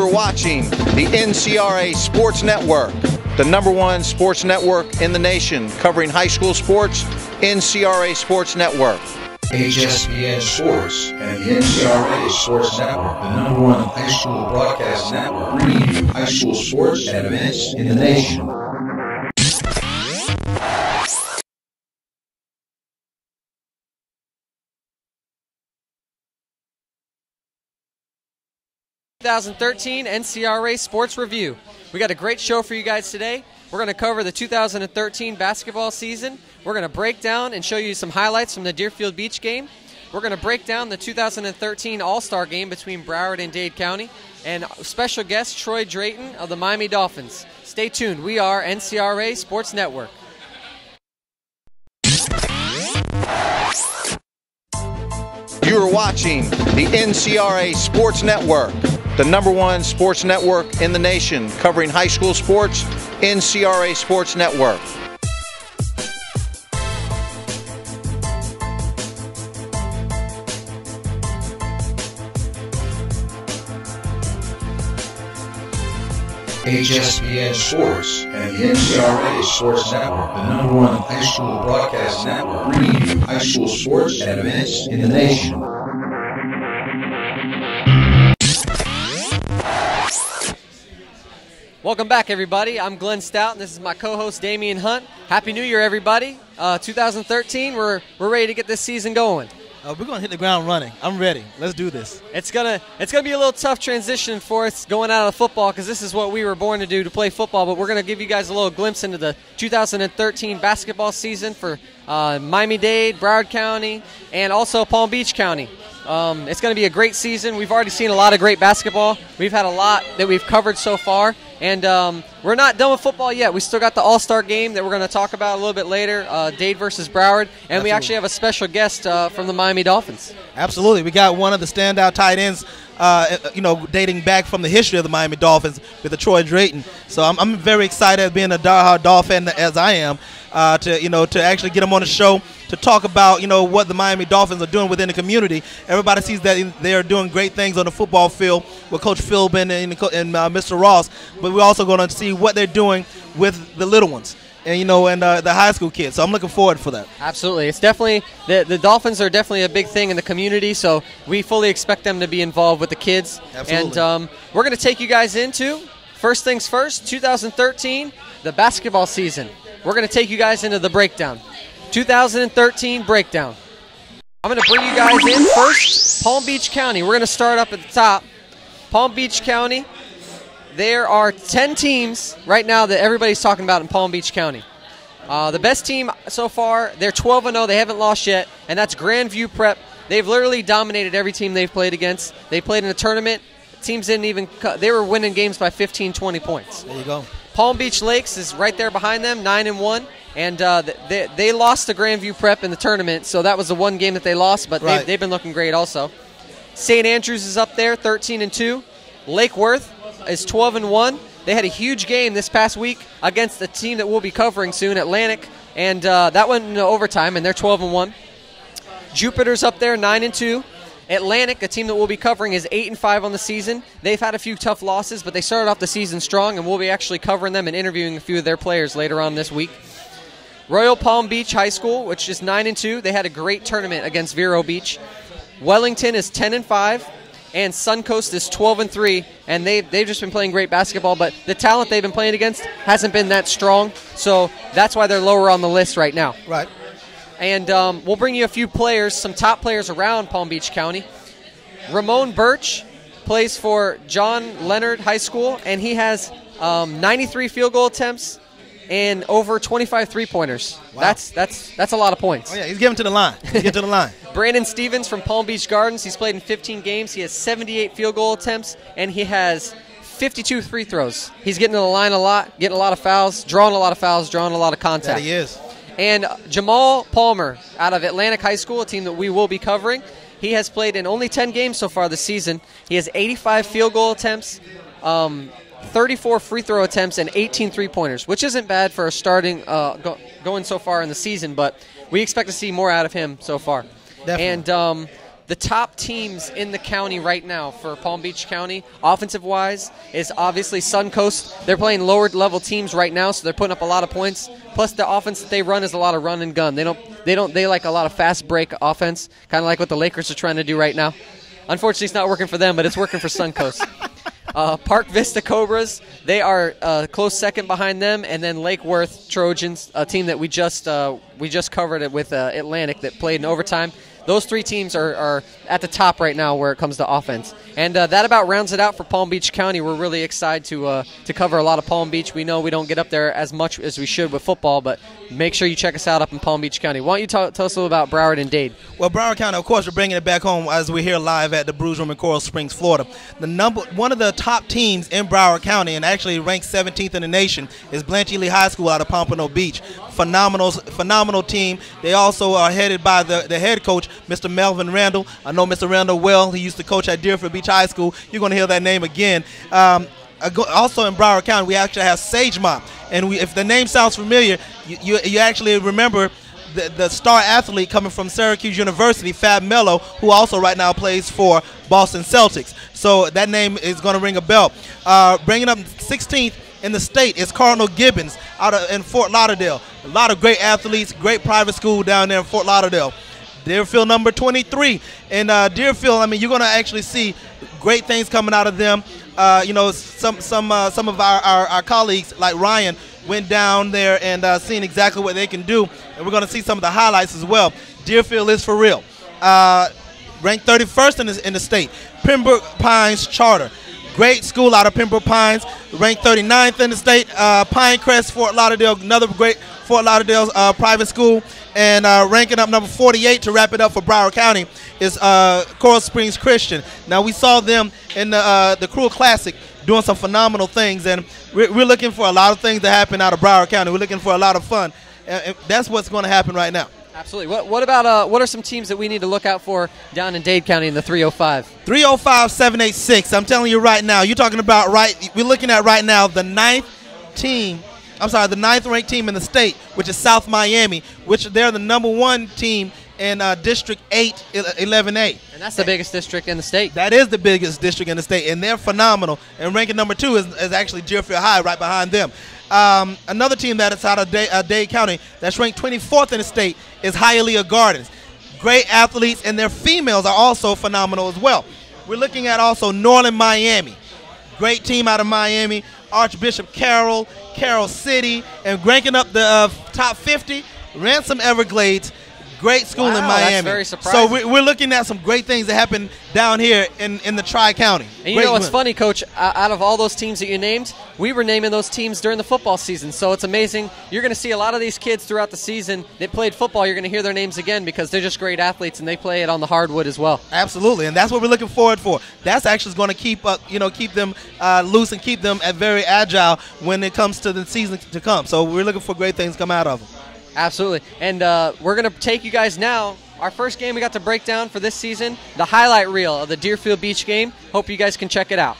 You're watching the NCRA Sports Network, the #1 sports network in the nation, covering high school sports. NCRA Sports Network. HSPN Sports and the NCRA Sports Network, the #1 high school broadcast network, bringing you high school sports and events in the nation. The 2013 NCRA Sports Review. We got a great show for you guys today. We're going to cover the 2013 basketball season. We're going to break down and show you some highlights from the Deerfield Beach game. We're going to break down the 2013 All Star Game between Broward and Dade County. And special guest Troy Drayton of the Miami Dolphins. Stay tuned. We are NCRA Sports Network. You're watching the NCRA Sports Network, the #1 sports network in the nation, covering high school sports. NCRA Sports Network. HSPN Sports and the NCRA Sports Network, the #1 high school broadcast network, bringing you high school sports and events in the nation. Welcome back, everybody. I'm Glenn Stout, and this is my co-host Damien Hunte. Happy New Year, everybody. 2013, we're ready to get this season going. We're going to hit the ground running. I'm ready. Let's do this. It's gonna be a little tough transition for us going out of football because this is what we were born to do, to play football, but we're going to give you guys a little glimpse into the 2013 basketball season for Miami Dade, Broward County, and also Palm Beach County. It's going to be a great season. We've already seen a lot of great basketball. We've had a lot that we've covered so far, and we're not done with football yet. We still got the All Star Game that we're going to talk about a little bit later, Dade versus Broward, and Absolutely. We actually have a special guest from the Miami Dolphins. Absolutely. We got one of the standout tight ends, dating back from the history of the Miami Dolphins with the Troy Drayton. So I'm very excited, being a diehard Dolphin as I am, to actually get him on the show to talk about what the Miami Dolphins are doing within the community. Everybody sees that they are doing great things on the football field with Coach Philbin and Mr. Ross, but we're also going to see what they're doing with the little ones and the high school kids. So I'm looking forward for that. Absolutely. It's definitely the Dolphins are definitely a big thing in the community, so we fully expect them to be involved with the kids. Absolutely. And we're going to take you guys into, first things first, 2013, the basketball season. We're going to take you guys into the breakdown. 2013 breakdown. I'm going to bring you guys in first, Palm Beach County. We're going to start up at the top. Palm Beach County. There are 10 teams right now that everybody's talking about in Palm Beach County. The best team so far, they're 12-0. They haven't lost yet, and that's Grandview Prep. They've literally dominated every team they've played against. They played in a tournament. Teams didn't even they were winning games by 15, 20 points. There you go. Palm Beach Lakes is right there behind them, 9-1. And they lost to Grandview Prep in the tournament, so that was the one game that they lost, but right. they've been looking great also. St. Andrews is up there, 13-2. Lake Worth is 12-1. They had a huge game this past week against the team that we'll be covering soon, Atlantic, and that went into overtime, and they're 12-1. Jupiter's up there, 9-2. Atlantic, a team that we'll be covering, is 8-5 on the season. They've had a few tough losses, but they started off the season strong, and we'll be actually covering them and interviewing a few of their players later on this week. Royal Palm Beach High School, which is 9-2. They had a great tournament against Vero Beach. Wellington is 10-5, and Suncoast is 12-3. And they've just been playing great basketball, but the talent they've been playing against hasn't been that strong, so that's why they're lower on the list right now. Right. And we'll bring you a few players, some top players around Palm Beach County. Ramon Birch plays for John Leonard High School, and he has 93 field goal attempts and over 25 three-pointers. Wow. That's a lot of points. Oh, yeah, he's getting to the line. Brandon Stevens from Palm Beach Gardens. He's played in 15 games. He has 78 field goal attempts, and he has 52 free throws. He's getting to the line a lot, getting a lot of fouls, drawing a lot of contact. That he is. And Jamal Palmer out of Atlantic High School, a team that we will be covering. He has played in only 10 games so far this season. He has 85 field goal attempts, 34 free throw attempts, and 18 three-pointers, which isn't bad for a starting going so far in the season, but we expect to see more out of him so far. Definitely. And the top teams in the county right now for Palm Beach County, offensive-wise, is obviously Suncoast. They're playing lower-level teams right now, so they're putting up a lot of points. Plus, the offense that they run is a lot of run and gun. They like a lot of fast break offense, kind of like what the Lakers are trying to do right now. Unfortunately, it's not working for them, but it's working for Suncoast. Park Vista Cobras, they are close second behind them, and then Lake Worth Trojans, a team that we just covered it with Atlantic that played in overtime. Those three teams are at the top right now where it comes to offense. And that about rounds it out for Palm Beach County. We're really excited to cover a lot of Palm Beach. We know we don't get up there as much as we should with football, but make sure you check us out up in Palm Beach County. Why don't you tell us a little about Broward and Dade? Well, Broward County, of course, we're bringing it back home as we're here live at the Brews Room in Coral Springs, Florida. One of the top teams in Broward County, and actually ranked 17th in the nation, is Blanche Ely High School out of Pompano Beach. Phenomenal team. They also are headed by the head coach, Mr. Melvin Randall. I know Mr. Randall well. He used to coach at Deerfield Beach High School. You're going to hear that name again. Also in Broward County, we actually have Sagemont. And if the name sounds familiar, you actually remember the star athlete coming from Syracuse University, Fab Mello, who also right now plays for Boston Celtics. So that name is going to ring a bell. Bringing up 16th in the state is Cardinal Gibbons in Fort Lauderdale. A lot of great athletes, great private school down there in Fort Lauderdale. Deerfield number 23. And Deerfield, I mean, you're going to actually see great things coming out of them. Some of our colleagues like Ryan went down there and seen exactly what they can do, and we're going to see some of the highlights as well. Deerfield is for real. Ranked 31st in the state. Pembroke Pines Charter. Great school out of Pembroke Pines. Ranked 39th in the state. Pinecrest, Fort Lauderdale, another great Fort Lauderdale private school. And ranking up number 48 to wrap it up for Broward County is Coral Springs Christian. Now, we saw them in the Cruel Classic doing some phenomenal things, and we're looking for a lot of things to happen out of Broward County. We're looking for a lot of fun, and that's what's going to happen right now. Absolutely. What about what are some teams that we need to look out for down in Dade County in the 305? 305-786. I'm telling you right now. You're talking about we're looking at right now the ninth ranked team in the state, which is South Miami, which they're the number 1 team in District 8, 11A. And that's the biggest district in the state. That is the biggest district in the state, and they're phenomenal. And ranking number 2 is actually Deerfield High right behind them. Another team that is out of Dade County that's ranked 24th in the state is Hialeah Gardens. Great athletes, and their females are also phenomenal as well. We're looking at also Norland, Miami. Great team out of Miami. Archbishop Carroll City, and ranking up the top 50, Ransom Everglades. Great school in Miami. That's very surprising. So we're looking at some great things that happen down here in the Tri-County. And you know what's funny, Coach? Out of all those teams that you named, we were naming those teams during the football season. So it's amazing. You're going to see a lot of these kids throughout the season that played football. You're going to hear their names again because they're just great athletes, and they play it on the hardwood as well. Absolutely, and that's what we're looking forward for. That's actually going to keep them loose and keep them very agile when it comes to the season to come. So we're looking for great things to come out of them. Absolutely. And we're going to take you guys now. Our first game we got to break down for this season, the highlight reel of the Deerfield Beach game. Hope you guys can check it out.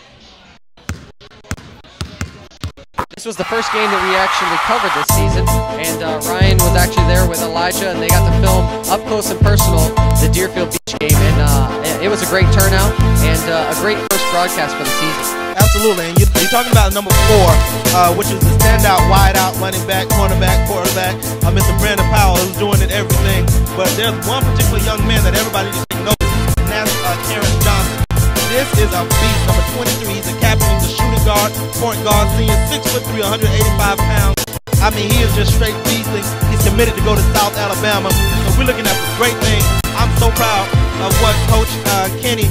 This was the first game that we actually covered this season, and Ryan was actually there with Elijah, and they got to film up close and personal the Deerfield Beach game, and it was a great turnout and a great first broadcast for the season. Absolutely, and you're talking about number 4, which is the standout wideout, running back, cornerback, quarterback, Mr. Brandon Powell, who's doing it everything. But there's one particular young man that everybody just knows, and that's Terrence Johnson. This is a beast, number 23. He's a captain, he's a shooting guard, point guard, senior, 6'3", 185 pounds. I mean, he is just straight beastly. He's committed to go to South Alabama. So we're looking at some great things. I'm so proud of what Coach Kenny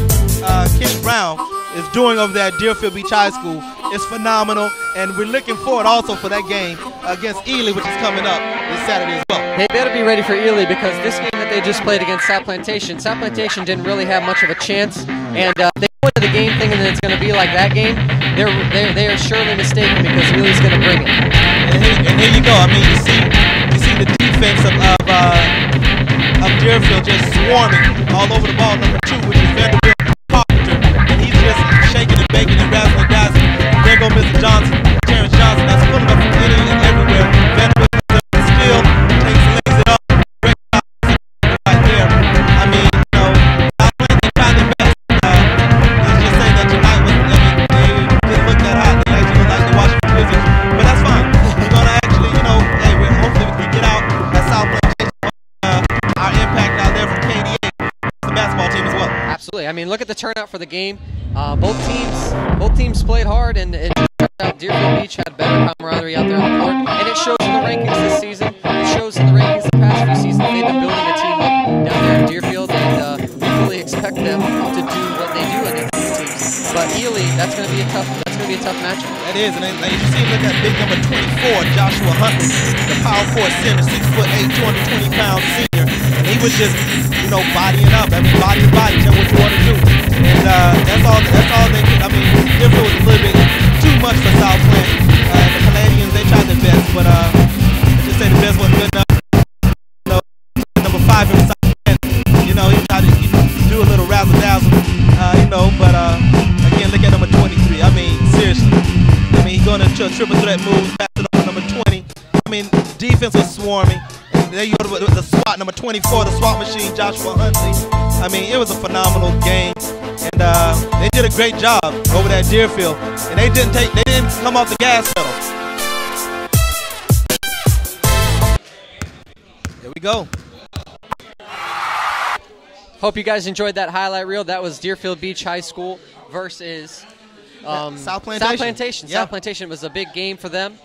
Brown is doing over there at Deerfield Beach High School. It's phenomenal, and we're looking forward also for that game against Ely, which is coming up this Saturday as well. They better be ready for Ely because this game that they just played against South Plantation didn't really have much of a chance, and they go into the game thinking that it's going to be like that game. They are surely mistaken because Ely's going to bring it. And here you go. I mean, you see the defense of Deerfield just swarming all over the ball. Number 2, which is Vanderbilt. Shaking and baking and razzling and dazzling. There go Mr. Johnson, Terrence Johnson. That's pulling up from everywhere. Vanderbilt still lays it up. Great right there. I mean, Definitely. I mean, look at the turnout for the game. Both teams played hard, and it turned out Deerfield Beach had better camaraderie out there on the court. And it shows in the rankings this season. It shows in the rankings the past few seasons. They've been building a team up down there in Deerfield, and we fully expect them to do what they do against these teams. But Ely, that's going to be a tough matchup. That is, and you see, look at big number 24, Joshua Hunte, the power forward center, 6'8", 220-pound senior, and he was just, bodying up. I mean, body, tell what you want to do, and that's all they could. I mean, Deerfield was a little bit too much for Southland. The Canadians, they tried their best, but let's just say the best wasn't good enough. Number 5 in Southland, he tried to do a little razzle-dazzle, but again, look at number 23. I mean, seriously. I mean, he's going to triple threat moves, pass it on number 20. I mean, defense was swarming. And there you go with the SWAT, number 24, the SWAT machine, Joshua Hunte. I mean, it was a phenomenal game. And they did a great job over at Deerfield. And they didn't come off the gas pedal. Here we go. Hope you guys enjoyed that highlight reel. That was Deerfield Beach High School versus South Plantation. South Plantation was a big game for them.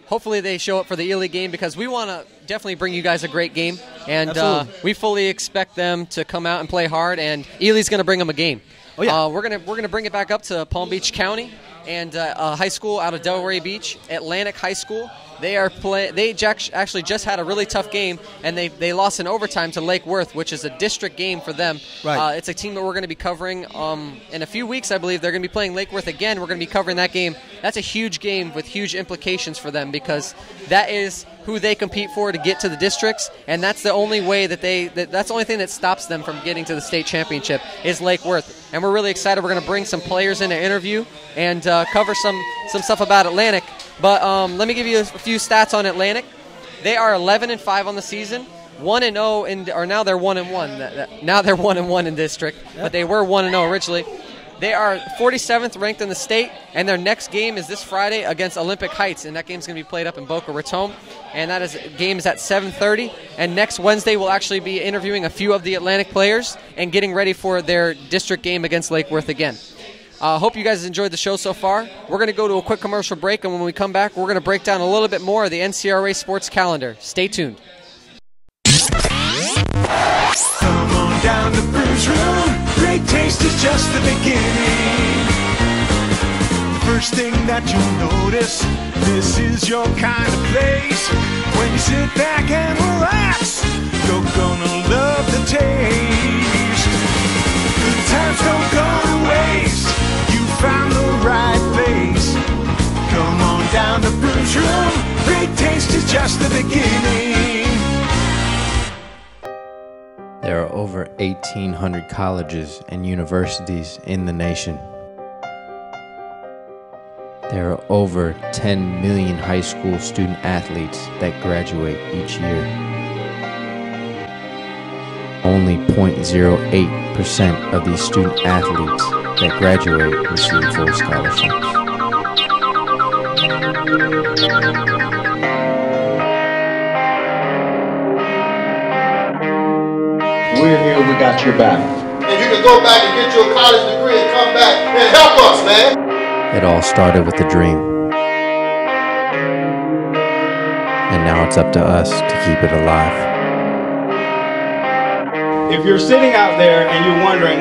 Hopefully they show up for the Ely game, because we want to definitely bring you guys a great game. And we fully expect them to come out and play hard, and Ely's going to bring them a game. Oh, yeah. We're gonna bring it back up to Palm Beach County, and a high school out of Delray Beach, Atlantic High School. They actually just had a really tough game, and they lost in overtime to Lake Worth, which is a district game for them. Right. It's a team that we're going to be covering in a few weeks, I believe. They're going to be playing Lake Worth again. We're going to be covering that game. That's a huge game with huge implications for them, because that is who they compete for to get to the districts, and that's the only way that's the only thing that stops them from getting to the state championship is Lake Worth. And we're really excited. We're going to bring some players in to interview and cover some stuff about Atlantic. But let me give you a few stats on Atlantic. They are 11-5 on the season, 1-0 or now they're 1-1. Now they're 1-1 in district, but they were 1-0 originally. They are 47th ranked in the state, and their next game is this Friday against Olympic Heights, and that game's going to be played up in Boca Raton, and game is at 7:30. And next Wednesday we'll actually be interviewing a few of the Atlantic players and getting ready for their district game against Lake Worth again. Hope you guys enjoyed the show so far. We're going to go to a quick commercial break, and when we come back, we're going to break down a little bit more of the NCRA sports calendar. Stay tuned. Come on down to Brews Room. Great taste is just the beginning. First thing that you'll notice, this is your kind of place. When you sit back and relax, you're gonna love the taste. Good times don't go to waste. You found the right place. Come on down to Brews Room. Great taste is just the beginning. There are over 1,800 colleges and universities in the nation. There are over 10 million high school student athletes that graduate each year. Only 0.08% of these student athletes that graduate receive full scholarships. We're here, we got your back. And you can go back and get your college degree and come back and help us, man. It all started with a dream. And now it's up to us to keep it alive. If you're sitting out there and you're wondering,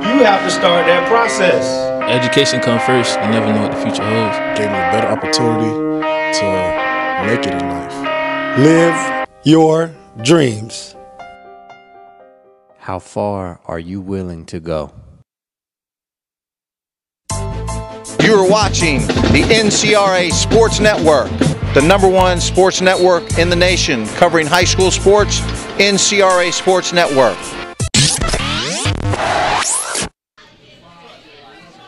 you have to start that process. Education comes first. You never know what the future holds. Gave me a better opportunity to make it in life. Live your dreams. How far are you willing to go? You are watching the NCRA Sports Network, the #1 sports network in the nation, covering high school sports, NCRA Sports Network.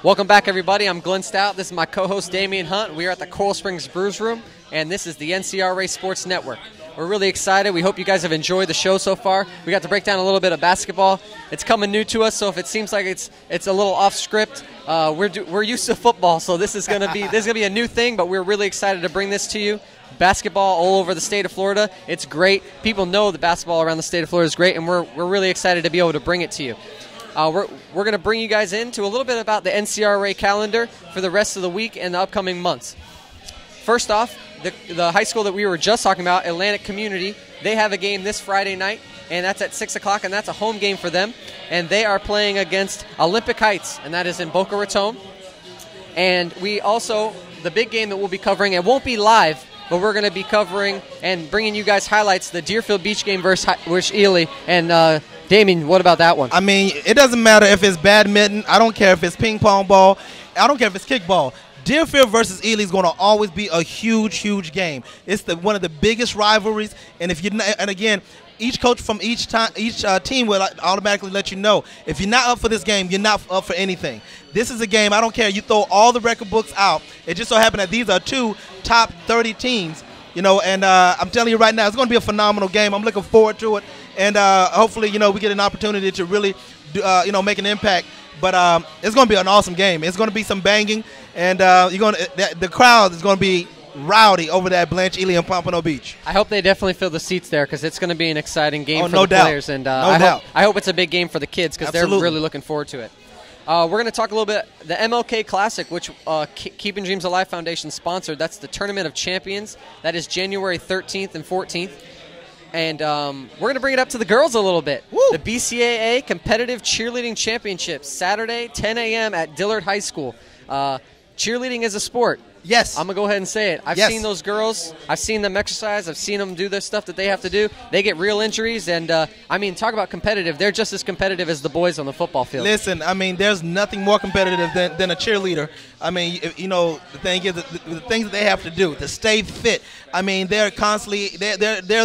Welcome back, everybody. I'm Glenn Stout. This is my co-host, Damien Hunte. We are at the Coral Springs Brews Room, and this is the NCRA Sports Network. We're really excited. We hope you guys have enjoyed the show so far. We got to break down a little bit of basketball. It's coming new to us, so if it seems like it's a little off script, we're used to football, so this is gonna be a new thing. But we're really excited to bring this to you. Basketball all over the state of Florida. It's great. People know the basketball around the state of Florida is great, and we're really excited to be able to bring it to you. We're going to bring you guys into a little bit about the NCRA calendar for the rest of the week and the upcoming months. First off, the high school that we were just talking about, Atlantic Community, they have a game this Friday night, and that's at 6 o'clock, and that's a home game for them. And they are playing against Olympic Heights, and that is in Boca Raton. And we also, the big game that we'll be covering, it won't be live, but we're going to be covering and bringing you guys highlights, the Deerfield Beach game versus Ely. And Damien, what about that one? I mean, it doesn't matter if it's badminton. I don't care if it's ping pong ball. I don't care if it's kickball. Deerfield versus Ely is going to always be a huge, huge game. It's one of the biggest rivalries. And again, each coach from each team will automatically let you know, if you're not up for this game, you're not up for anything. This is a game, I don't care. You throw all the record books out. It just so happened that these are 2 top 30 teams, and I'm telling you right now, it's going to be a phenomenal game. I'm looking forward to it. And hopefully, we get an opportunity to really, make an impact. But it's going to be an awesome game. It's going to be some banging, and the crowd is going to be rowdy over that Blanche, Ely, and Pompano Beach. I hope they definitely fill the seats there because it's going to be an exciting game for no the players. And I hope it's a big game for the kids because they're really looking forward to it. We're going to talk a little bit the MLK Classic, which Keeping Dreams Alive Foundation sponsored. That's the Tournament of Champions. That is January 13th and 14th. And we're going to bring it up to the girls a little bit. Woo! The BCAA Competitive Cheerleading Championships, Saturday, 10 a.m. at Dillard High School. Cheerleading is a sport. Yes. I'm going to go ahead and say it. I've seen those girls. I've seen them exercise. I've seen them do the stuff that they have to do. They get real injuries. And, talk about competitive. They're just as competitive as the boys on the football field. Listen, there's nothing more competitive than a cheerleader. The thing is, the things that they have to do to stay fit. They're constantly, they're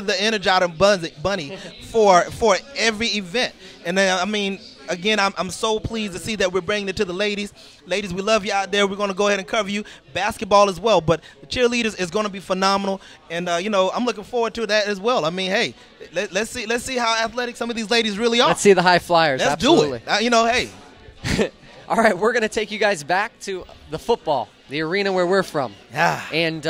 the Energizer bunny for every event. And then, again, I'm so pleased to see that we're bringing it to the ladies. Ladies, we love you out there. We're going to go ahead and cover you. Basketball as well. But the cheerleaders is going to be phenomenal. And, I'm looking forward to that as well. Hey, let's see how athletic some of these ladies really are. Let's see the high flyers. Let's Absolutely. do it. Hey. All right, we're going to take you guys back to the football, the arena where we're from. Yeah. And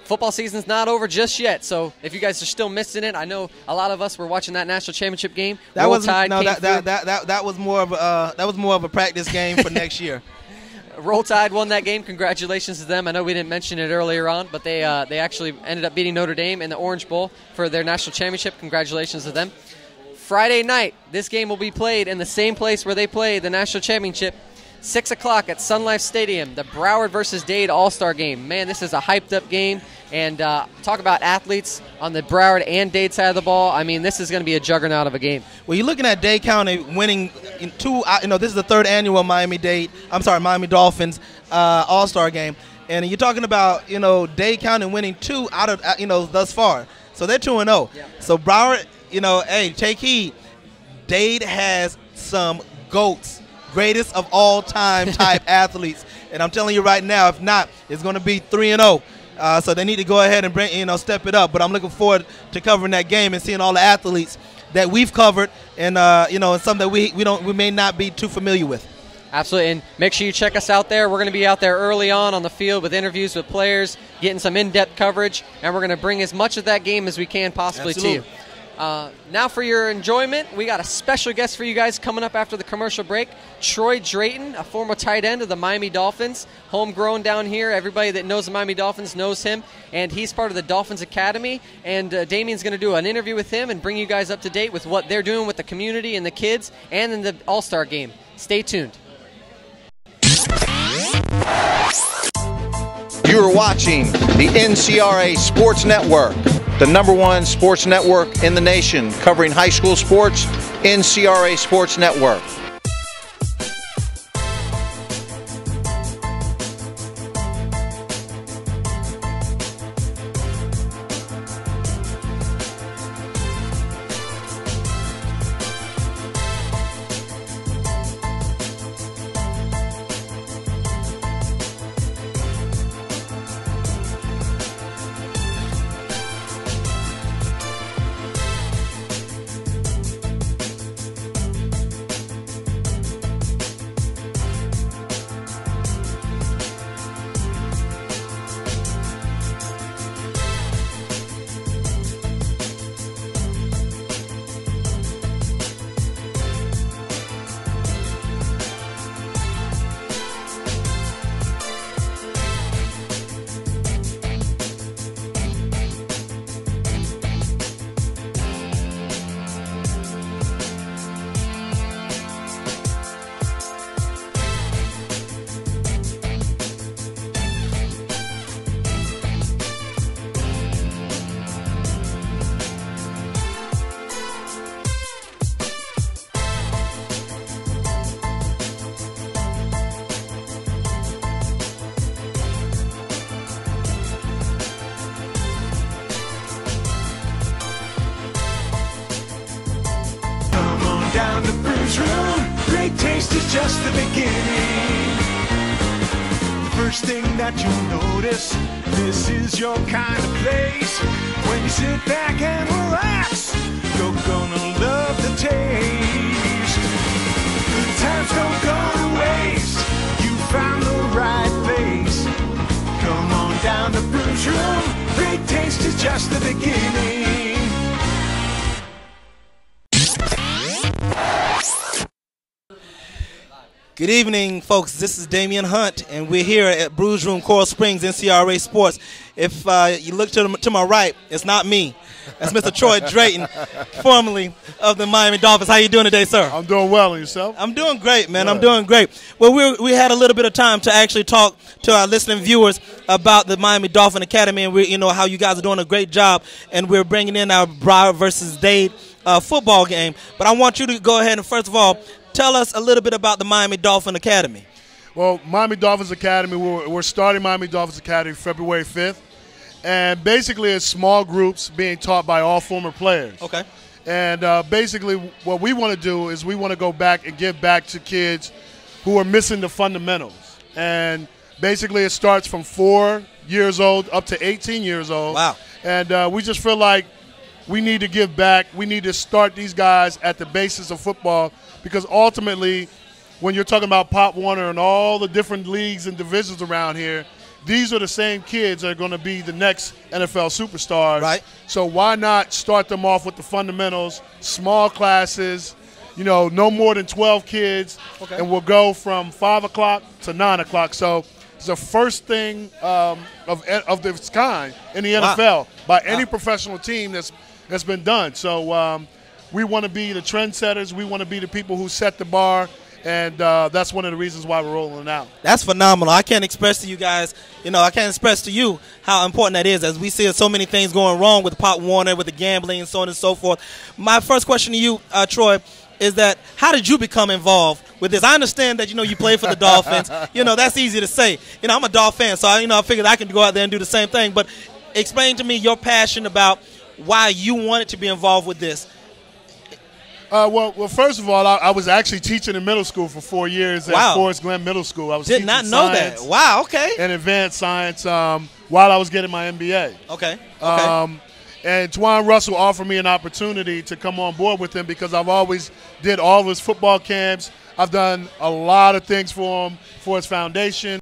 football season's not over just yet, so if you guys are still missing it, I know a lot of us were watching that national championship game. That was more of a practice game for next year. Roll Tide won that game. Congratulations to them. I know we didn't mention it earlier on, but they actually ended up beating Notre Dame in the Orange Bowl for their national championship. Congratulations to them. Friday night, this game will be played in the same place where they played the national championship. 6 o'clock at Sun Life Stadium, the Broward versus Dade All Star Game. Man, this is a hyped-up game. And talk about athletes on the Broward and Dade side of the ball. This is going to be a juggernaut of a game. Well, you're looking at Dade County winning two. This is the 3rd annual Miami Dolphins All Star Game, and you're talking about Dade County winning 2 out of thus far. So they're 2-0. Yeah. So Broward, hey, take heed. Dade has some GOATs. Greatest of all time type athletes, and I'm telling you right now, if not, it's going to be 3-0. So they need to go ahead and bring, step it up. But I'm looking forward to covering that game and seeing all the athletes that we've covered, and some that we may not be too familiar with. Absolutely, and make sure you check us out there. We're going to be out there early on the field with interviews with players, getting some in-depth coverage, and we're going to bring as much of that game as we can possibly to you. Now for your enjoyment, we got a special guest for you guys coming up after the commercial break. Troy Drayton, a former tight end of the Miami Dolphins, homegrown down here. Everybody that knows the Miami Dolphins knows him, and he's part of the Dolphins Academy. And Damien's going to do an interview with him and bring you guys up to date with what they're doing with the community and the kids and in the All-Star Game. Stay tuned. You are watching the NCRA Sports Network, the #1 sports network in the nation, covering high school sports, NCRA Sports Network. taste is just the beginning. First thing that you'll notice, this is your kind of place. When you sit back and relax, you're gonna love the taste. Good times don't go to waste. You found the right place. Come on down to Brews Room. Great taste is just the beginning. Good evening, folks. This is Damien Hunte, and we're here at Brews Room, Coral Springs, NCRA Sports. If you look to my right, it's not me. That's Mr. Troy Drayton, formerly of the Miami Dolphins. How you doing today, sir? I'm doing well, and yourself? I'm doing great, man. I'm doing great. Well, we had a little bit of time to actually talk to our listening viewers about the Miami Dolphin Academy, and how you guys are doing a great job, and we're bringing in our Broward versus Dade football game. But I want you to go ahead and, first of all, tell us a little bit about the Miami Dolphin Academy. Well, Miami Dolphins Academy, we're starting Miami Dolphins Academy February 5th. And basically it's small groups being taught by all former players. Okay. And basically what we want to do is we want to go back and give back to kids who are missing the fundamentals. And basically it starts from 4 years old up to 18 years old. Wow. And we just feel like we need to give back. We need to start these guys at the basis of football, because ultimately when you're talking about Pop Warner and all the different leagues and divisions around here, these are the same kids that are going to be the next NFL superstars. Right. So why not start them off with the fundamentals, small classes, no more than 12 kids, okay, and we'll go from 5 o'clock to 9 o'clock. So it's the first thing of its kind in the NFL by any professional team that's been done. So we want to be the trendsetters. We want to be the people who set the bar. And that's one of the reasons why we're rolling it out. That's phenomenal. I can't express to you guys, I can't express to you how important that is, as we see so many things going wrong with Pop Warner, with the gambling and so on and so forth. My first question to you, Troy, is that how did you become involved with this? I understand that, you play for the Dolphins. That's easy to say. I'm a Dolphin fan, so I figured I could go out there and do the same thing. But explain to me your passion about why you wanted to be involved with this. Well, first of all, I was actually teaching in middle school for 4 years at Forest Glen Middle School. I was Did not know that. Wow, okay. And advanced science while I was getting my MBA. Okay. And Twan Russell offered me an opportunity to come on board with him because I've always did all of his football camps. I've done a lot of things for him, for his foundation.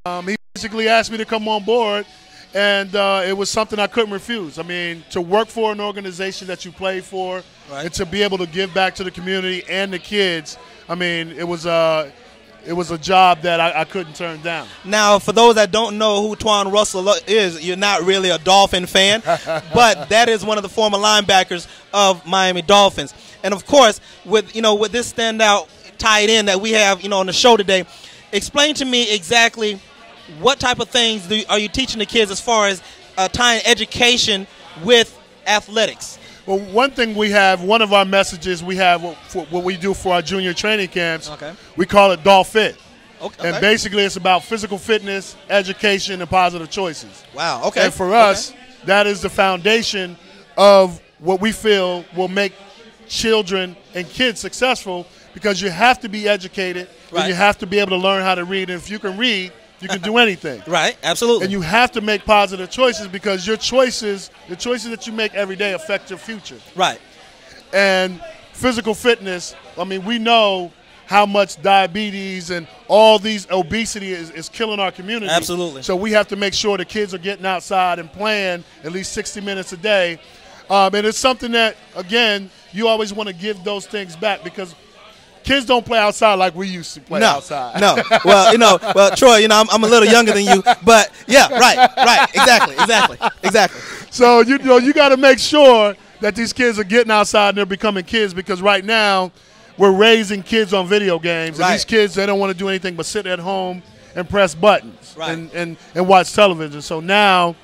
He basically asked me to come on board, and it was something I couldn't refuse. I mean, to work for an organization that you play for, and to be able to give back to the community and the kids, I mean, it was a job that I couldn't turn down. Now, for those that don't know who Twan Russell is, you're not really a Dolphin fan, but that is one of the former linebackers of Miami Dolphins. And of course, with this standout tight end that we have, on the show today, explain to me exactly what type of things are you teaching the kids as far as tying education with athletics? Well, one thing one of our messages we have what we do for our junior training camps, we call it Dolphin. Okay. And basically it's about physical fitness, education, and positive choices. Wow, okay. And for us, that is the foundation of what we feel will make children and kids successful, because you have to be educated, and you have to be able to learn how to read. And if you can read, you can do anything. Right, absolutely. And you have to make positive choices, because the choices that you make every day affect your future. Right. And physical fitness, I mean, we know how much diabetes and all these obesity is killing our community. Absolutely. So we have to make sure the kids are getting outside and playing at least 60 minutes a day. And it's something that, again, you always want to give those things back, because kids don't play outside like we used to play outside. No. Well, Troy, I'm a little younger than you, but yeah, right. Exactly. So, you got to make sure that these kids are getting outside and they're becoming kids, because right now we're raising kids on video games. And these kids, they don't want to do anything but sit at home and press buttons and watch television. So now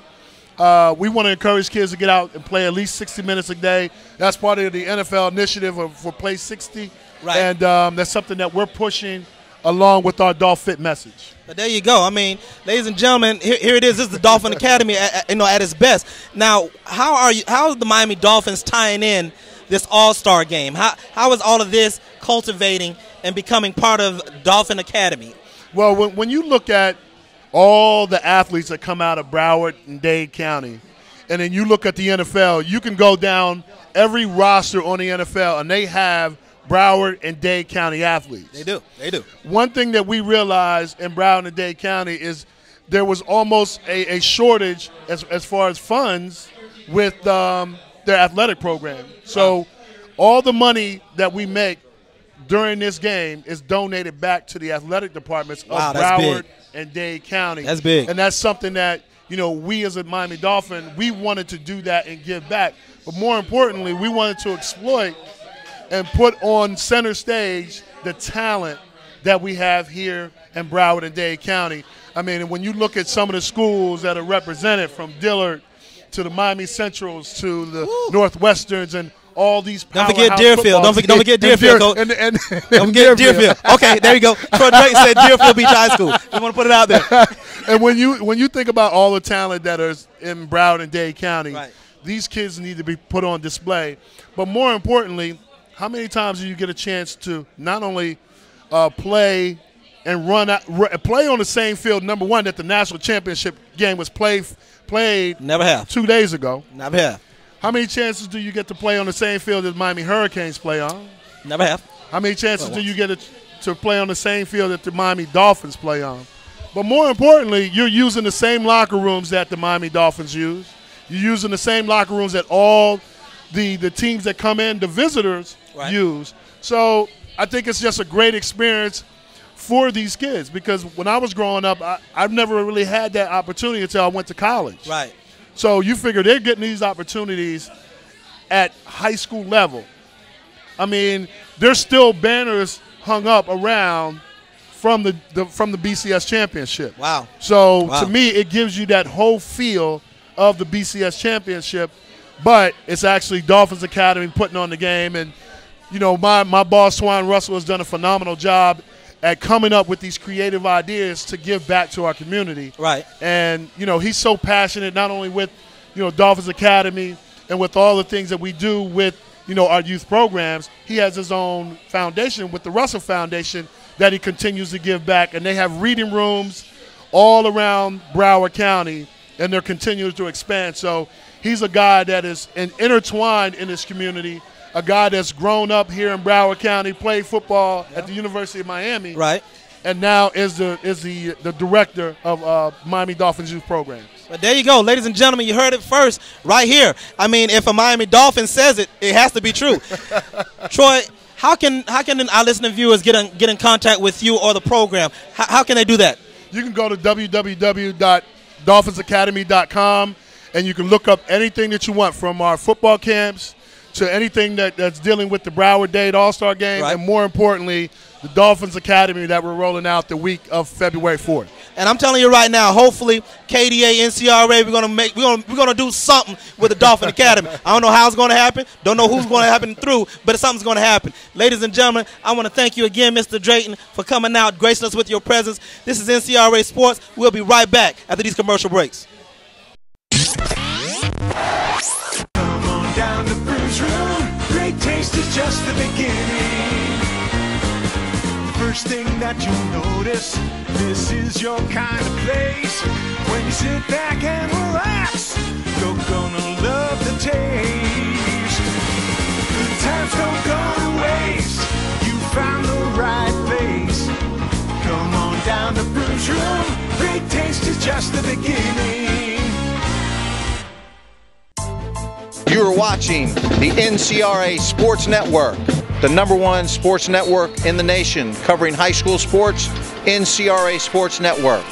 we want to encourage kids to get out and play at least 60 minutes a day. That's part of the NFL initiative for Play 60. Right. And that's something that we're pushing along with our Dolphin message. But there you go. I mean, ladies and gentlemen, here it is. This is the Dolphin Academy at its best. Now, how is the Miami Dolphins tying in this All Star Game? How is all of this cultivating and becoming part of Dolphin Academy? Well, when you look at all the athletes that come out of Broward and Dade County, and then you look at the NFL, you can go down every roster on the NFL, and they have Broward and Dade County athletes. They do. They do. One thing that we realized in Broward and Dade County is there was almost a shortage as far as funds with their athletic program. So all the money that we make during this game is donated back to the athletic departments of Broward and Dade County. That's big. And that's something that, we as a Miami Dolphin, we wanted to do that and give back. But more importantly, we wanted to exploit and put on center stage the talent that we have here in Broward and Dade County. I mean, when you look at some of the schools that are represented, from Dillard to the Miami Centrals to the Northwesterns and all these powerhouse Don't forget Deerfield. Don't forget Deerfield. Don't forget Deerfield. Okay, there you go. Troy Drayton said Deerfield Beach High School. We want to put it out there. And when you think about all the talent that is in Broward and Dade County, these kids need to be put on display. But more importantly, how many times do you get a chance to not only play and play on the same field, number one, that the national championship game was played Never have. 2 days ago. Never have. How many chances do you get to play on the same field that Miami Hurricanes play on? Never have. How many chances do you get to play on the same field that the Miami Dolphins play on? But more importantly, you're using the same locker rooms that the Miami Dolphins use. You're using the same locker rooms that all the teams that come in, the visitors, use. So I think it's just a great experience for these kids, because when I was growing up, I've never really had that opportunity until I went to college. Right. So you figure they're getting these opportunities at high school level. I mean, there's still banners hung up around from the BCS championship. Wow. So to me, it gives you that whole feel of the BCS championship, but it's actually Dolphins Academy putting on the game. And, my boss, Twan Russell, has done a phenomenal job at coming up with these creative ideas to give back to our community. Right. And, he's so passionate, not only with, Dolphins Academy and with all the things that we do with, our youth programs. He has his own foundation with the Russell Foundation that he continues to give back. And they have reading rooms all around Broward County, and they're continuing to expand. So he's a guy that is intertwined in this community, a guy that's grown up here in Broward County, played football at the University of Miami, right, and now is the director of Miami Dolphins youth programs. But there you go, ladies and gentlemen. You heard it first right here. I mean, if a Miami Dolphin says it, it has to be true. Troy, how can our listening viewers get in contact with you or the program? How can they do that? You can go to www.dolphinsacademy.com, and you can look up anything that you want, from our football camps to anything that's dealing with the Broward Dade All Star Game, and more importantly, the Dolphins Academy that we're rolling out the week of February 4th. And I'm telling you right now, hopefully KDA, NCRA, we're gonna do something with the Dolphin Academy. I don't know how it's gonna happen, don't know who's gonna happen through, but something's gonna happen. Ladies and gentlemen, I want to thank you again, Mr. Drayton, for coming out, gracing us with your presence. This is NCRA Sports. We'll be right back after these commercial breaks. Come on down to Brews Room. Great taste is just the beginning. First thing that you'll notice, this is your kind of place. When you sit back and relax, you're gonna love the taste. Good times don't go to waste. You found the right place. Come on down to Brews Room. Great taste is just the beginning. You are watching the NCRA Sports Network, the #1 sports network in the nation, covering high school sports. NCRA Sports Network.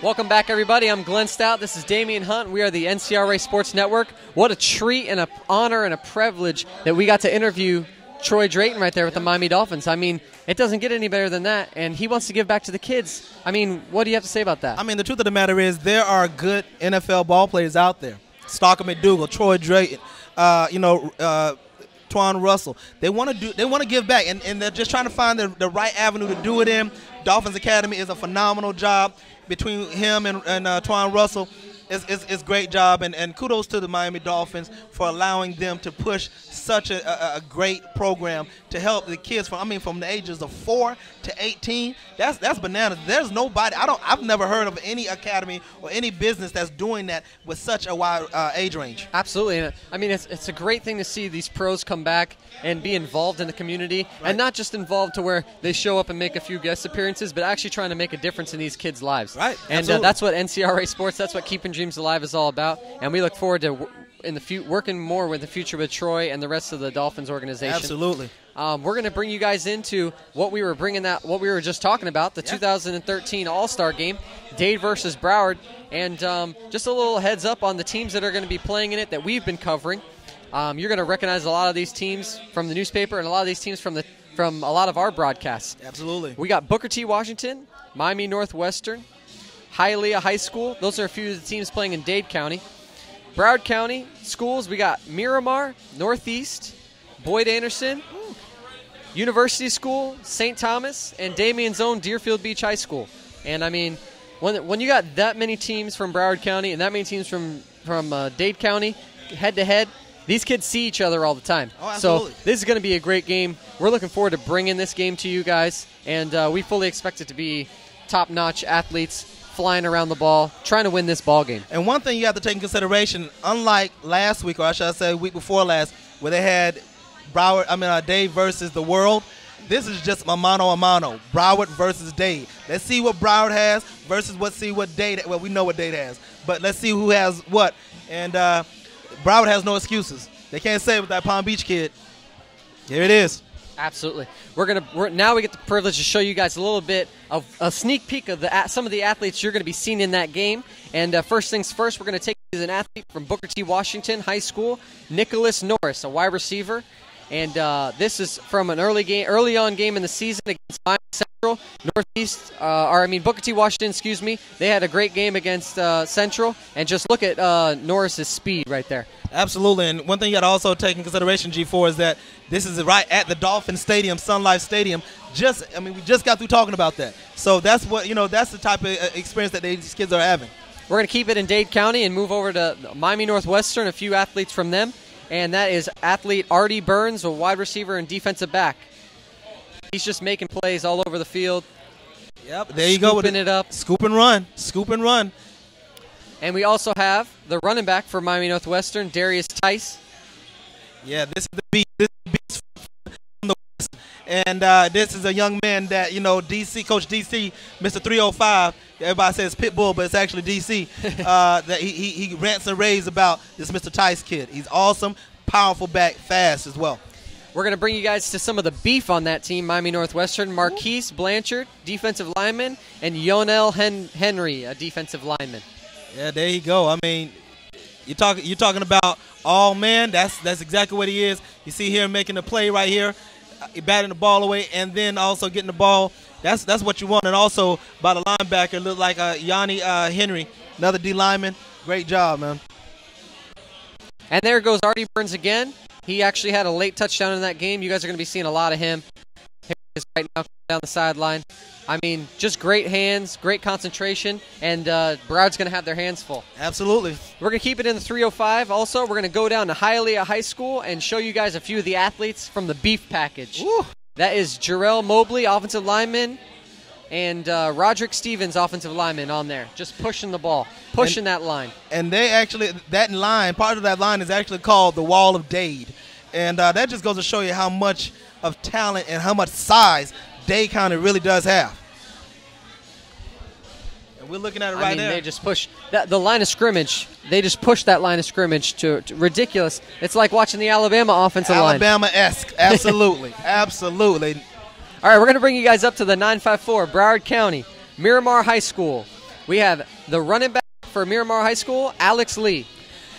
Welcome back, everybody. I'm Glenn Stout. This is Damien Hunte. We are the NCRA Sports Network. What a treat and an honor and a privilege that we got to interview Troy Drayton right there with the Miami Dolphins. I mean, it doesn't get any better than that, and he wants to give back to the kids. I mean, what do you have to say about that? I mean, the truth of the matter is there are good NFL ball players out there. Stalker McDougal, Troy Drayton, Twan Russell. They want to give back, and they're just trying to find the right avenue to do it in. Dolphins Academy is a phenomenal job between him and Twan Russell. It's great job, and kudos to the Miami Dolphins for allowing them to push such a great program to help the kids from the ages of 4 to 18. That's bananas. There's nobody. I've never heard of any academy or any business that's doing that with such a wide age range. Absolutely. I mean, it's a great thing to see these pros come back and be involved in the community, Right. and not just involved to where they show up and make a few guest appearances, but actually trying to make a difference in these kids' lives. Right. And Absolutely. that's what NCRA Sports, that's what Keeping Dreams Alive is all about, and we look forward to working more with the future with Troy and the rest of the Dolphins organization. Absolutely. We're going to bring you guys into what we were just talking about, the 2013 All Star Game, Dade versus Broward, and just a little heads up on the teams that are going to be playing in it that we've been covering. You're going to recognize a lot of these teams from the newspaper and a lot of these teams from a lot of our broadcasts. Absolutely. We got Booker T. Washington, Miami Northwestern, Hialeah High School. Those are a few of the teams playing in Dade County. Broward County schools, we got Miramar, Northeast, Boyd Anderson, University School, St. Thomas, and Damien's own Deerfield Beach High School. And, I mean, when you got that many teams from Broward County and that many teams from Dade County head-to-head, these kids see each other all the time. Oh, absolutely. So this is going to be a great game. We're looking forward to bringing this game to you guys, and we fully expect it to be top-notch athletes flying around the ball, trying to win this ball game. And one thing you have to take in consideration, unlike last week, or I should say week before last, where they had Dade versus the world, this is just a mano-a-mano, Broward versus Dade. Let's see what Broward has versus what Dade, well, we know what Dade has, but let's see who has what. And Broward has no excuses. They can't say it with that Palm Beach kid. Here it is. Absolutely. Now we get the privilege to show you guys a little bit of a sneak peek of some of the athletes you're going to be seeing in that game. And first things first, we're going to take you as an athlete from Booker T. Washington High School, Nicholas Norris, a wide receiver. And this is from an early on game in the season against Miami Central. Booker T. Washington, they had a great game against Central. And just look at Norris's speed right there. Absolutely, and one thing you got to also take in consideration, G4, is that this is right at the Dolphin Stadium, Sun Life Stadium. We just got through talking about that. So that's that's the type of experience that these kids are having. We're going to keep it in Dade County and move over to Miami Northwestern, a few athletes from them, and that is athlete Artie Burns, a wide receiver and defensive back. He's just making plays all over the field. Yep, there you go. Scooping it up. Scoop and run. And we also have the running back for Miami Northwestern, Darius Tice. Yeah, this is the beast. This is the beast from the West. And this is a young man that, Coach DC, Mr. 305, everybody says Pitbull, but it's actually DC, that he rants and raves about this Mr. Tice kid. He's awesome, powerful back, fast as well. We're going to bring you guys to some of the beef on that team, Miami Northwestern. Marquise Blanchard, defensive lineman, and Yonel Henry, a defensive lineman. Yeah, there you go. I mean, you're talking about all man. That's exactly what he is. You see here making the play right here, batting the ball away, and then also getting the ball. That's what you want. And also by the linebacker, look like Yanni Henry, another D lineman. Great job, man. And there goes Artie Burns again. He actually had a late touchdown in that game. You guys are going to be seeing a lot of him. Here he is right now down the sideline. I mean, just great hands, great concentration, and Broward's going to have their hands full. Absolutely. We're going to keep it in the 305. Also, we're going to go down to Hialeah High School and show you guys a few of the athletes from the beef package. Woo. That is Jarrell Mobley, offensive lineman, and Roderick Stevens, offensive lineman, on there, just pushing the ball, pushing that line. And part of that line is actually called the Wall of Dade. And that just goes to show you how much of talent and how much size Dade County really does have. And we're looking at it right there. They just push the line of scrimmage. They just push that line of scrimmage to ridiculous. It's like watching the Alabama offensive line. Alabama-esque. Absolutely. Absolutely. All right, we're going to bring you guys up to the 954, Broward County, Miramar High School. We have the running back for Miramar High School, Alex Lee.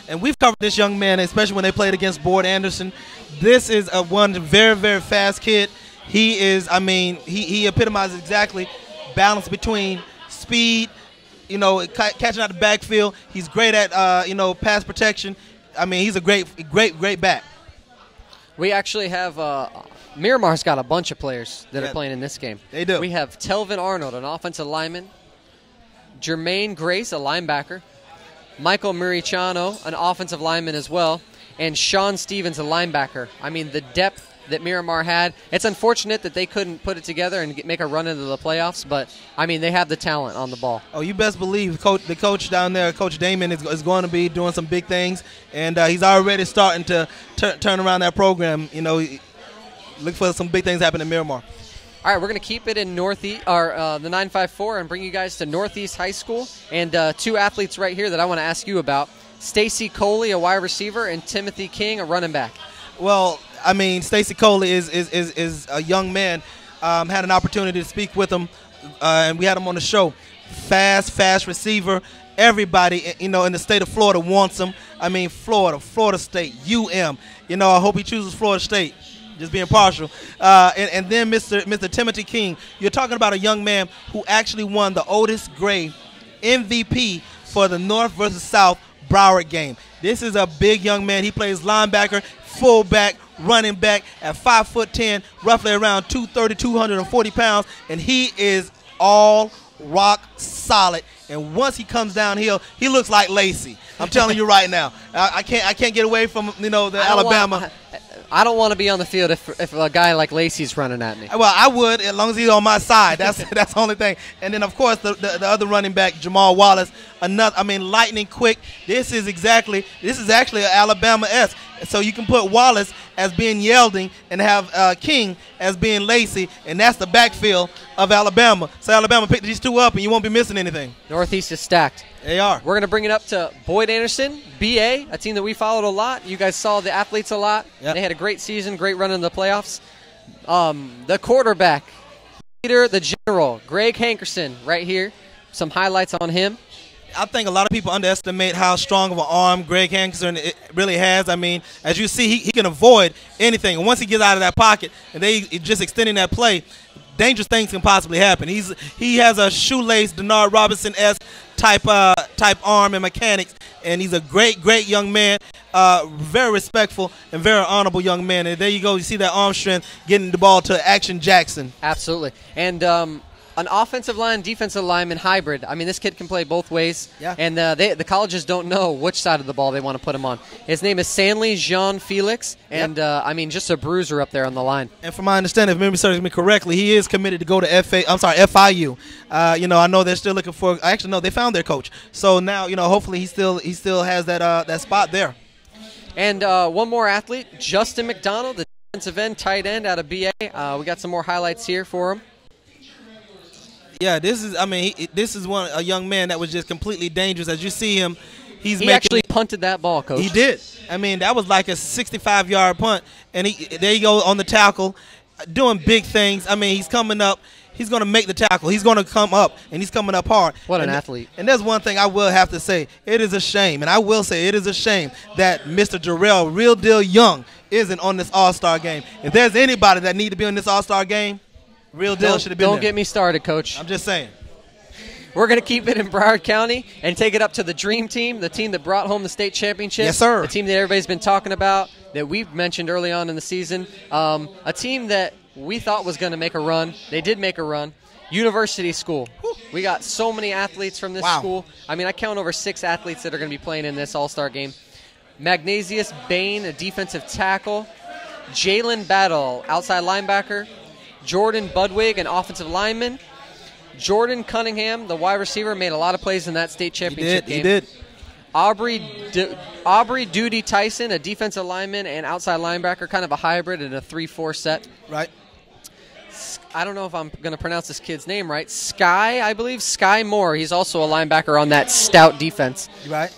And we've covered this young man, especially when they played against Boyd Anderson. This is one very, very fast kid. He is, I mean, he epitomizes exactly balance between speed, you know, catching out the backfield. He's great at, you know, pass protection. I mean, he's a great back. We actually have Miramar's got a bunch of players that are playing in this game. They do. We have Telvin Arnold, an offensive lineman. Jermaine Grace, a linebacker. Michael Muriciano, an offensive lineman as well. And Sean Stevens, a linebacker. I mean, the depth that Miramar had. It's unfortunate that they couldn't put it together and make a run into the playoffs, but, I mean, they have the talent on the ball. Oh, you best believe the coach down there, Coach Damien, is going to be doing some big things, and he's already starting to turn around that program. You know, look for some big things happening in Miramar. All right, we're going to keep it in Northeast, or the 954, and bring you guys to Northeast High School, and two athletes right here that I want to ask you about. Stacy Coley, a wide receiver, and Timothy King, a running back. Well, I mean, Stacy Coley is a young man. Had an opportunity to speak with him, and we had him on the show. Fast receiver. Everybody, you know, in the state of Florida wants him. I mean, Florida State, UM. You know, I hope he chooses Florida State. Just being partial. And then Mr. Timothy King. You're talking about a young man who actually won the Otis Gray MVP for the North versus South Broward game. This is a big young man. He plays linebacker, fullback, running back at 5'10", roughly around 230, 240 pounds, and he is all rock solid. And once he comes downhill, he looks like Lacey. I'm telling you right now. I can't get away from, you know, the Alabama. I don't want to be on the field if a guy like Lacey's running at me. Well, I would, as long as he's on my side. That's the only thing. And then, of course, the other running back, Jamal Wallace, lightning quick. This is actually an Alabama-esque. So you can put Wallace as being Yelding and have King as being Lacey, and that's the backfield of Alabama. So Alabama picked these two up, and you won't be missing anything. Northeast is stacked. They are. We're going to bring it up to Boyd Anderson, BA, a team that we followed a lot. You guys saw the athletes a lot. Yep. They had a great season, great run in the playoffs. The quarterback, leader, the general, Greg Hankerson, right here. Some highlights on him. I think a lot of people underestimate how strong of an arm Greg Hankerson really has. I mean, as you see, he can avoid anything. And once he gets out of that pocket and they just extending that play, dangerous things can possibly happen. He has a shoelace, Denard Robinson-esque type arm and mechanics, and he's a great young man, very respectful and very honorable young man. And there you go. You see that arm strength getting the ball to Action Jackson. Absolutely. And an offensive line, defensive lineman hybrid. I mean, this kid can play both ways. Yeah. And the colleges don't know which side of the ball they want to put him on. His name is Sanley Jean Felix, and I mean, just a bruiser up there on the line. And from my understanding, if memory serves me correctly, he is committed to go to FIU. You know, I know they're still looking for. Actually, no, they found their coach. So now, you know, hopefully he still has that spot there. And one more athlete, Justin McDonald, the defensive end, tight end out of BA. We got some more highlights here for him. Yeah, this is a young man that was just completely dangerous. As you see him, he actually punted that ball, Coach. He did. I mean, that was like a 65-yard punt, and there you go on the tackle, doing big things. I mean, he's coming up. He's going to make the tackle. He's going to come up, and he's coming up hard. What an athlete. And there's one thing I will have to say. It is a shame, and I will say it is a shame that Mr. Jarrell Real Deal Young isn't on this All-Star game. If there's anybody that need to be on this All-Star game, Real Deal should have been there. Don't get me started, Coach. I'm just saying. We're going to keep it in Broward County and take it up to the Dream Team, the team that brought home the state championship. Yes, sir. The team that everybody's been talking about, that we've mentioned early on in the season. A team that we thought was going to make a run. They did make a run. University School. Whew. We got so many athletes from this school. I mean, I count over 6 athletes that are going to be playing in this All-Star game. Magnesius Bain, a defensive tackle. Jalen Battle, outside linebacker. Jordan Budwig, an offensive lineman. Jordan Cunningham, the wide receiver, made a lot of plays in that state championship game. He did. Aubrey Duty Tyson, a defensive lineman and outside linebacker, kind of a hybrid in a 3-4 set. Right. I don't know if I'm going to pronounce this kid's name right. I believe. Sky Moore. He's also a linebacker on that stout defense. Right.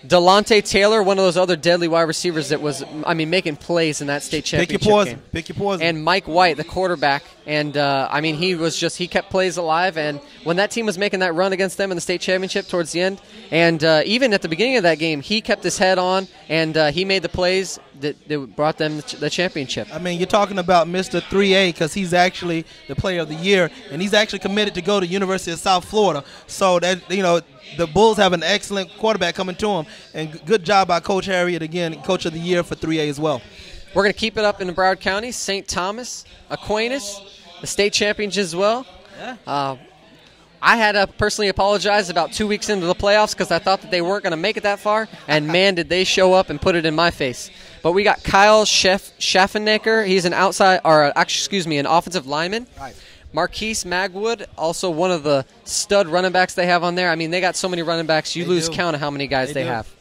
Delonte Taylor, one of those other deadly wide receivers that was, making plays in that state championship game. Pick your poison. And Mike White, the quarterback, And, I mean, he kept plays alive. And when that team was making that run against them in the state championship towards the end, and even at the beginning of that game, he kept his head on, and he made the plays that brought them the championship. I mean, you're talking about Mr. 3A because he's actually the player of the year, and he's actually committed to go to University of South Florida. So, that the Bulls have an excellent quarterback coming to them, and good job by Coach Harriet, again, Coach of the Year for 3A as well. We're going to keep it up in the Broward County. St. Thomas, Aquinas, the state champions as well. Yeah. I had to personally apologize about 2 weeks into the playoffs because I thought that they weren't going to make it that far, and man, did they show up and put it in my face. But we got Kyle Schaffenecker. He's an an offensive lineman. Right. Marquise Magwood, also one of the stud running backs they have on there. I mean, they got so many running backs, you lose count of how many guys they have.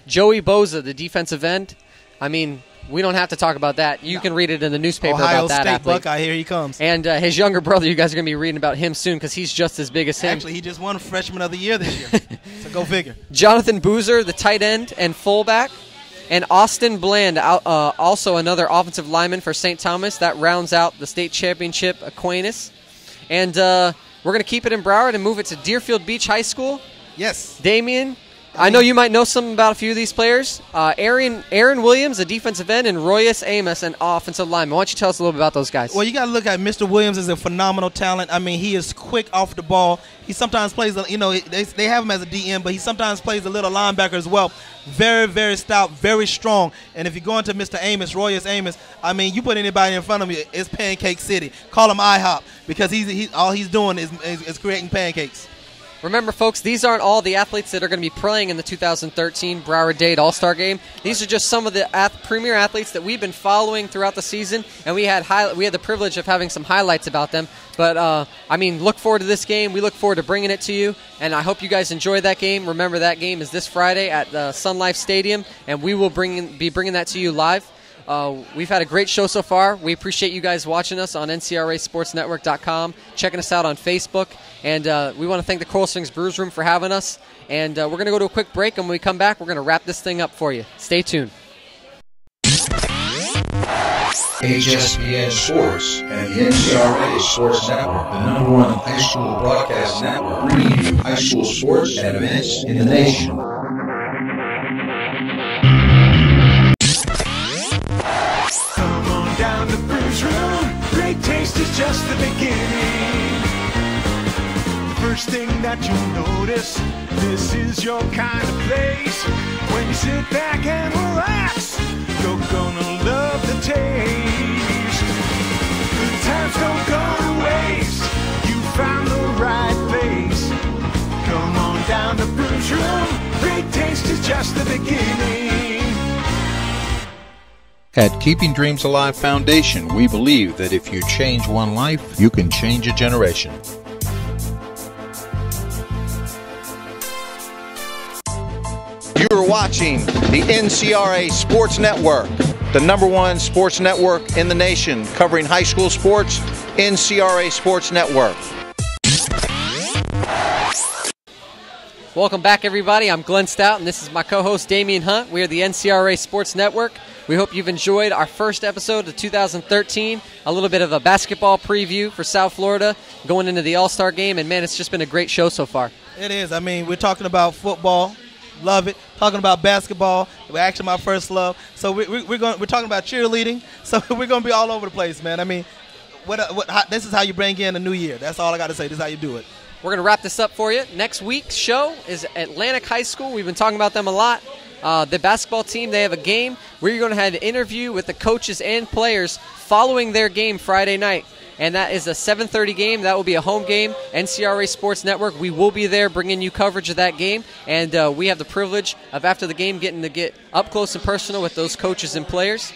Joey Boza, the defensive end. I mean, we don't have to talk about that. You can read it in the newspaper about that Ohio State athlete. Buckeye, here he comes. And his younger brother, you guys are going to be reading about him soon because he's just as big as him. Actually, he just won Freshman of the Year this year. So go figure. Jonathan Boozer, the tight end and fullback. And Austin Bland, also another offensive lineman for St. Thomas. That rounds out the state championship Aquinas. And we're going to keep it in Broward and move it to Deerfield Beach High School. Yes. Damien, I know you might know something about a few of these players. Aaron Williams, a defensive end, and Royus Amos, an offensive lineman. Why don't you tell us a little bit about those guys? Well, you got to look at Mr. Williams as a phenomenal talent. I mean, he is quick off the ball. He sometimes plays, they have him as a DM, but he sometimes plays a little linebacker as well. Very, very stout, very strong. And if you go into Mr. Amos, Royus Amos, I mean, you put anybody in front of you, it's Pancake City. Call him IHOP because all he's doing is creating pancakes. Remember, folks, these aren't all the athletes that are going to be playing in the 2013 Broward Dade All Star Game. These are just some of the premier athletes that we've been following throughout the season, and we had the privilege of having some highlights about them. But, I mean, look forward to this game. We look forward to bringing it to you, and I hope you guys enjoy that game. Remember, that game is this Friday at the Sun Life Stadium, and we will be bringing that to you live. We've had a great show so far. We appreciate you guys watching us on NCRASportsNetwork.com, checking us out on Facebook, and we want to thank the Coral Springs Brews Room for having us. And we're going to go to a quick break, and when we come back, we're going to wrap this thing up for you. Stay tuned. HSPN Sports and the NCRA Sports Network, the #1 high school broadcast network, bringing you high school sports and events in the nation. Come on down to Brews Room. Great taste is just the beginning. First thing that you'll notice, this is your kind of place. When you sit back and relax, you're gonna love the taste. Good times don't go to waste. You found the right place. Come on down to Brews Room. Great taste is just the beginning. At Keeping Dreams Alive Foundation, we believe that if you change one life, you can change a generation. You're watching the NCRA Sports Network, the #1 sports network in the nation, covering high school sports, NCRA Sports Network. Welcome back, everybody. I'm Glenn Stout, and this is my co-host, Damien Hunte. We are the NCRA Sports Network. We hope you've enjoyed our first episode of 2013, a little bit of a basketball preview for South Florida, going into the All-Star Game, and, man, it's just been a great show so far. It is. I mean, we're talking about football. Love it. Talking about basketball, actually my first love. So we're talking about cheerleading. So we're going to be all over the place, man. I mean, this is how you bring in a new year. That's all I got to say. This is how you do it. We're going to wrap this up for you. Next week's show is Atlantic High School. We've been talking about them a lot. The basketball team, they have a game. We're going to have an interview with the coaches and players following their game Friday night. And that is a 7:30 game. That will be a home game. NCRA Sports Network, we will be there bringing you coverage of that game. And we have the privilege of, after the game, getting to get up close and personal with those coaches and players.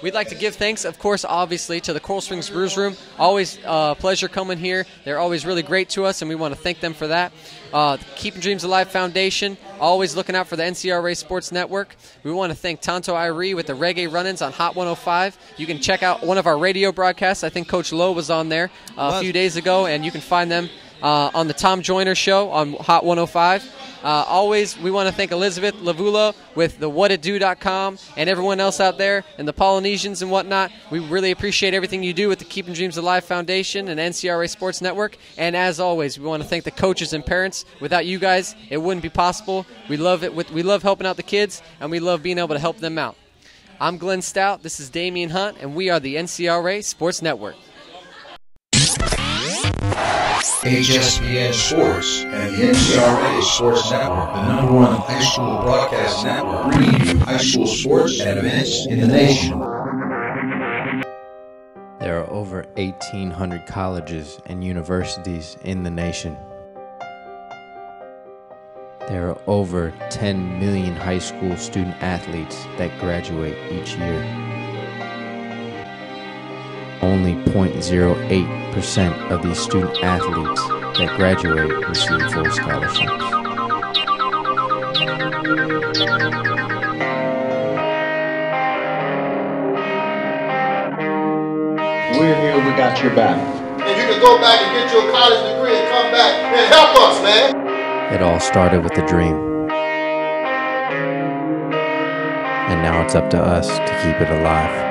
We'd like to give thanks, of course, obviously, to the Coral Springs Brews Room. Always a pleasure coming here. They're always really great to us, and we want to thank them for that. The Keeping Dreams Alive Foundation, always looking out for the NCRA Sports Network. We want to thank Tonto Irie with the Reggae Run-Ins on Hot 105. You can check out one of our radio broadcasts. I think Coach Lowe was on there a few days ago, and you can find them on the Tom Joyner Show on Hot 105. Always, we want to thank Elizabeth Lavulo with the whatitdo.com and everyone else out there and the Polynesians and whatnot. We really appreciate everything you do with the Keeping Dreams Alive Foundation and NCRA Sports Network. And as always, we want to thank the coaches and parents. Without you guys, it wouldn't be possible. We love it. We love helping out the kids, and we love being able to help them out. I'm Glenn Stout. This is Damien Hunte, and we are the NCRA Sports Network. HSPN Sports and the NCRA Sports Network, the #1 high school broadcast network, bringing you high school sports and events in the nation. There are over 1,800 colleges and universities in the nation. There are over 10 million high school student athletes that graduate each year. Only 0.08% of these student athletes that graduate receive full scholarships. We're here, we got your back. And you can go back and get your college degree and come back and help us, man. It all started with a dream. And now it's up to us to keep it alive.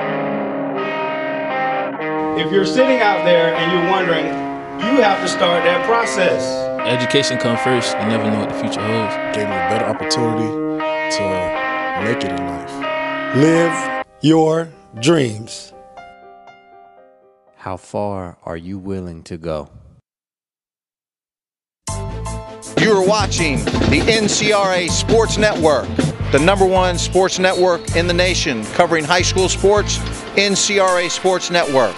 If you're sitting out there and you're wondering, you have to start that process. Education comes first. You never know what the future holds. Gave me a better opportunity to make it in life. Live your dreams. How far are you willing to go? You are watching the NCRA Sports Network, the #1 sports network in the nation, covering high school sports, NCRA Sports Network.